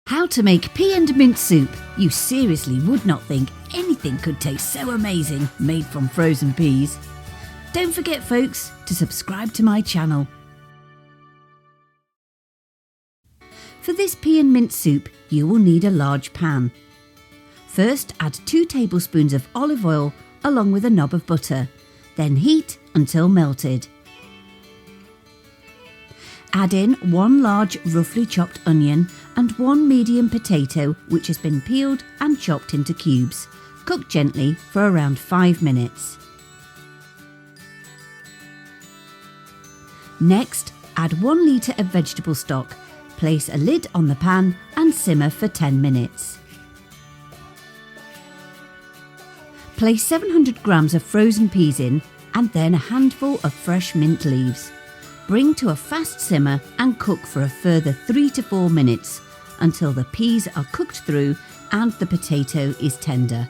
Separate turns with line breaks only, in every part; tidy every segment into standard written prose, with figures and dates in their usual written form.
How to make pea and mint soup. You seriously would not think anything could taste so amazing made from frozen peas. Don't forget, folks, to subscribe to my channel. For this pea and mint soup, you will need a large pan. First, add 2 tablespoons of olive oil along with a knob of butter. Then heat until melted. Add in 1 large roughly chopped onion and 1 medium potato which has been peeled and chopped into cubes. Cook gently for around 5 minutes. Next, add 1 litre of vegetable stock. Place a lid on the pan and simmer for 10 minutes. Place 700 grams of frozen peas in and then a handful of fresh mint leaves. Bring to a fast simmer and cook for a further 3 to 4 minutes until the peas are cooked through and the potato is tender.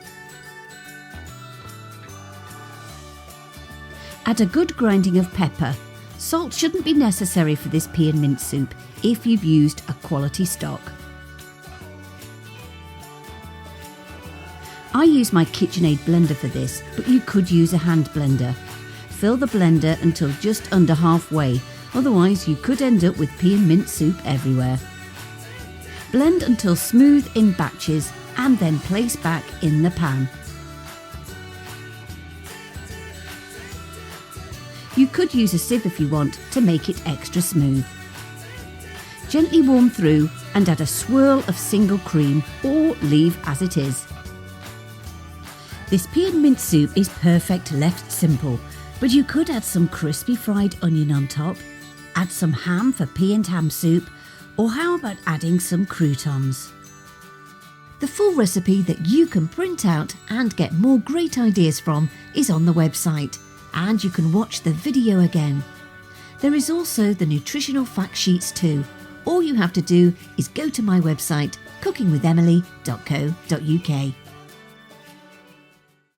Add a good grinding of pepper. Salt shouldn't be necessary for this pea and mint soup if you've used a quality stock. I use my KitchenAid blender for this, but you could use a hand blender. Fill the blender until just under halfway, otherwise you could end up with pea and mint soup everywhere. Blend until smooth in batches and then place back in the pan. You could use a sieve if you want to make it extra smooth. Gently warm through and add a swirl of single cream or leave as it is. This pea and mint soup is perfect left simple, but you could add some crispy fried onion on top, add some ham for pea and ham soup, or how about adding some croutons? The full recipe that you can print out and get more great ideas from is on the website, and you can watch the video again. There is also the nutritional fact sheets too. All you have to do is go to my website cookingwithemily.co.uk.